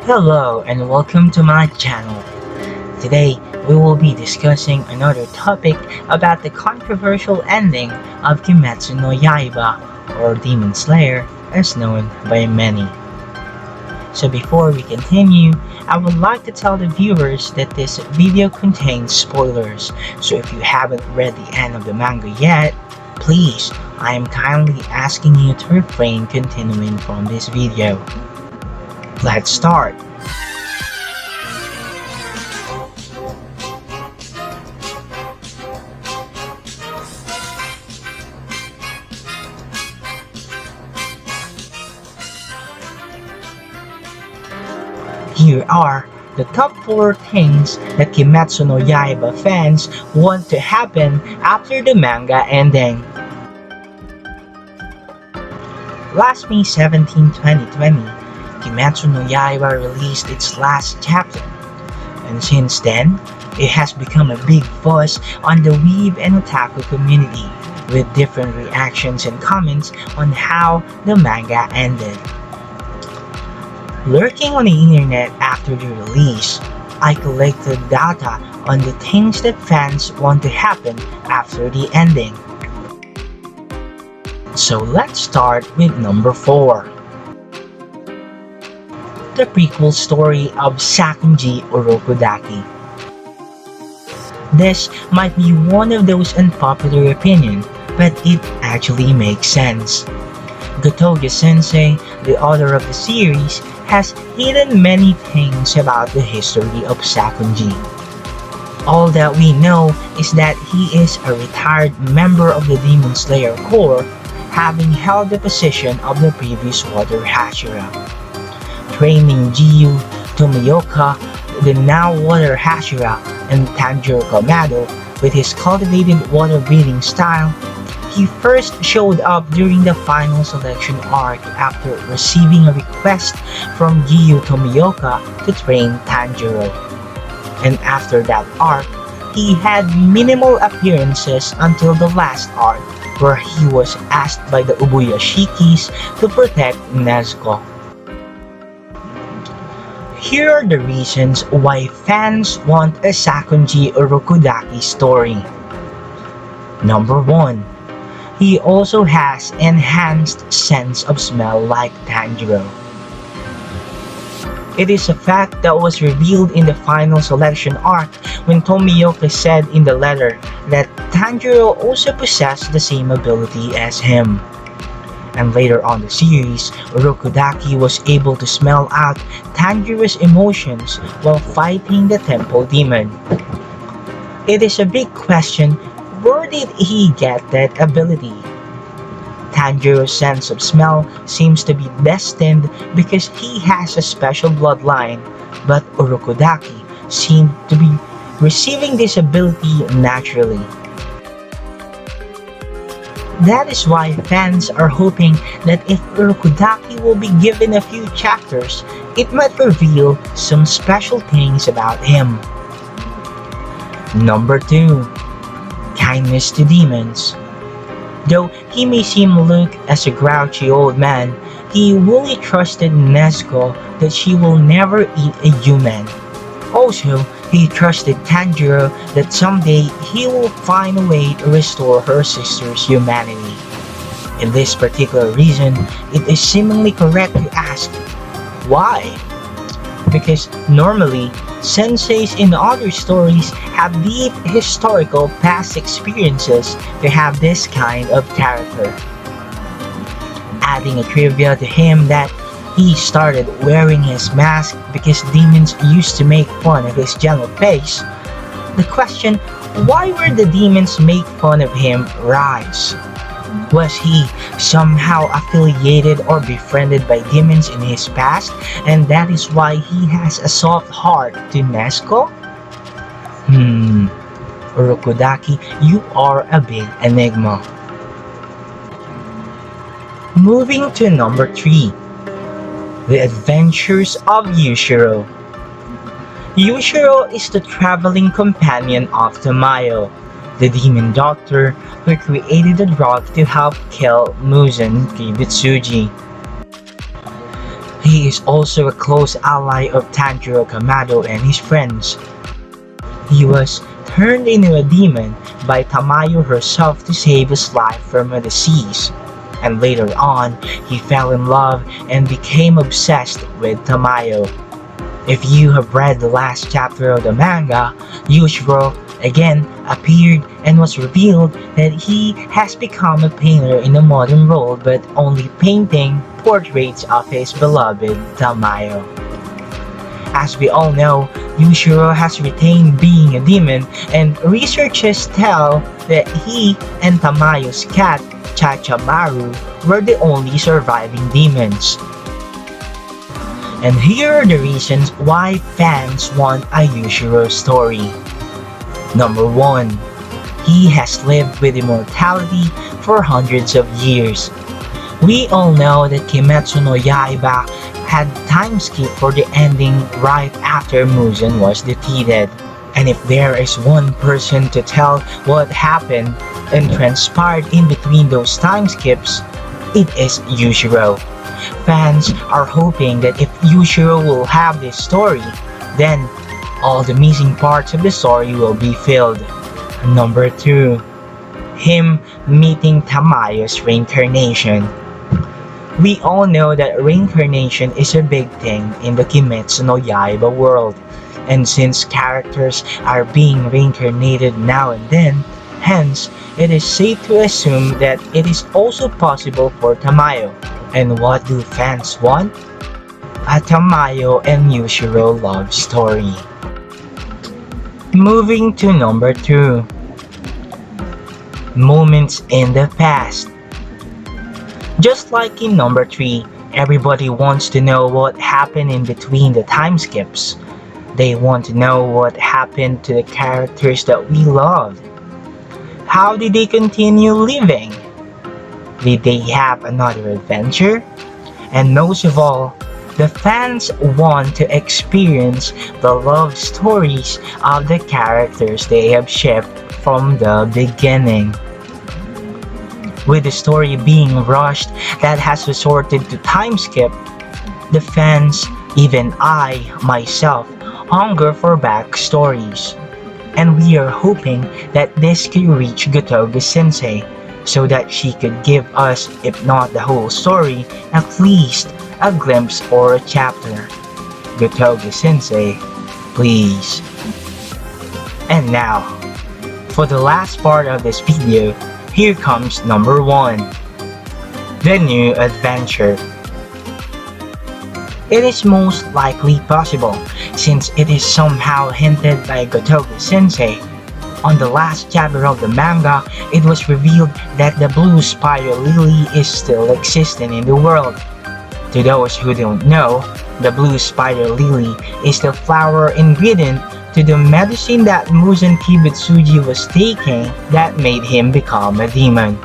Hello and welcome to my channel. Today we will be discussing another topic about the controversial ending of Kimetsu no Yaiba, or Demon Slayer as known by many. So before we continue, I would like to tell the viewers that this video contains spoilers, so if you haven't read the end of the manga yet, please, I am kindly asking you to refrain continuing from this video. Let's start! Here are the top 4 things that Kimetsu no Yaiba fans want to happen after the manga ending. Last May 17, 2020, Kimetsu no Yaiba released its last chapter, and since then, it has become a big fuss on the weeb and otaku community, with different reactions and comments on how the manga ended. Lurking on the internet after the release, I collected data on the things that fans want to happen after the ending. So let's start with number 4. The prequel story of Sakonji Orokodaki. This might be one of those unpopular opinions, but it actually makes sense. Gotoge Sensei, the author of the series, has hidden many things about the history of Sakonji. All that we know is that he is a retired member of the Demon Slayer Corps, having held the position of the previous Water Hashira. Training Giyu, Tomioka, the now Water Hashira, and Tanjiro Kamado with his cultivated water-breathing style, he first showed up during the final selection arc after receiving a request from Giyu Tomioka to train Tanjiro. And after that arc, he had minimal appearances until the last arc, where he was asked by the Ubuyashikis to protect Nezuko. Here are the reasons why fans want a Sakonji Orokodaki story. Number 1. He also has enhanced sense of smell like Tanjiro. It is a fact that was revealed in the final selection arc when Tomioka said in the letter that Tanjiro also possessed the same ability as him. And later on the series, Orokodaki was able to smell out Tanjiro's emotions while fighting the temple demon. It is a big question, where did he get that ability? Tanjiro's sense of smell seems to be destined because he has a special bloodline, but Orokodaki seemed to be receiving this ability naturally. That is why fans are hoping that if Orokodaki will be given a few chapters, it might reveal some special things about him. Number 2. Kindness to demons. Though he may seem look as a grouchy old man, he really trusted Nezuko that she will never eat a human. Also, he trusted Tanjiro that someday he will find a way to restore her sister's humanity. In this particular reason, it is seemingly correct to ask, why? Because normally, senseis in other stories have deep historical past experiences to have this kind of character. Adding a trivia to him that he started wearing his mask because demons used to make fun of his general face, the question, why were the demons make fun of him, rise? Was he somehow affiliated or befriended by demons in his past, and that is why he has a soft heart to Nezuko? Orokodaki, you are a big enigma. Moving to number 3. The Adventures of Yushiro. Yushiro is the traveling companion of Tamayo, the demon doctor who created a drug to help kill Muzan Kibutsuji. He is also a close ally of Tanjiro Kamado and his friends. He was turned into a demon by Tamayo herself to save his life from a disease. And later on, he fell in love and became obsessed with Tamayo. If you have read the last chapter of the manga, Yushiro again appeared and was revealed that he has become a painter in the modern world but only painting portraits of his beloved Tamayo. As we all know, Yushiro has retained being a demon, and researchers tell that he and Tamayo's cat, Chachamaru, were the only surviving demons. And here are the reasons why fans want a Yushiro story. Number 1. He has lived with immortality for hundreds of years. We all know that Kimetsu no Yaiba had time skip for the ending right after Muzan was defeated. And if there is one person to tell what happened and transpired in between those time skips, it is Yushiro. Fans are hoping that if Yushiro will have this story, then all the missing parts of the story will be filled. Number 2. Him meeting Tamayo's reincarnation. We all know that reincarnation is a big thing in the Kimetsu no Yaiba world, and since characters are being reincarnated now and then, hence, it is safe to assume that it is also possible for Tamayo. And what do fans want? A Tamayo and Yushiro love story. Moving to number 2. Moments in the past. Just like in number 3, everybody wants to know what happened in between the time skips. They want to know what happened to the characters that we loved. How did they continue living? Did they have another adventure? And most of all, the fans want to experience the love stories of the characters they have shipped from the beginning. With the story being rushed that has resorted to time skip, the fans, even I myself, hunger for backstories. And we are hoping that this could reach Gotoge Sensei so that she could give us, if not the whole story, at least a glimpse or a chapter. Gotoge Sensei, please. And now, for the last part of this video, here comes number 1. The new adventure. It is most likely possible since it is somehow hinted by Gotoge Sensei. On the last chapter of the manga, it was revealed that the blue spider lily is still existing in the world. To those who don't know, the blue spider lily is the flower ingredient to the medicine that Muzan Kibutsuji was taking that made him become a demon.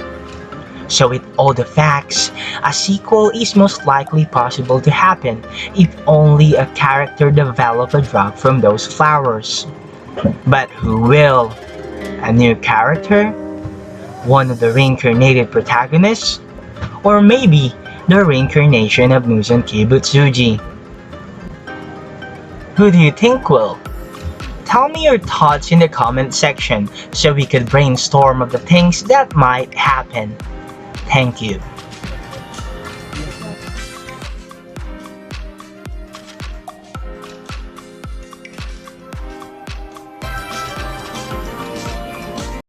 So with all the facts, a sequel is most likely possible to happen if only a character develop a drug from those flowers. But who will? A new character? One of the reincarnated protagonists? Or maybe the reincarnation of Muzan Kibutsuji? Who do you think will? Tell me your thoughts in the comment section so we could brainstorm of the things that might happen. Thank you.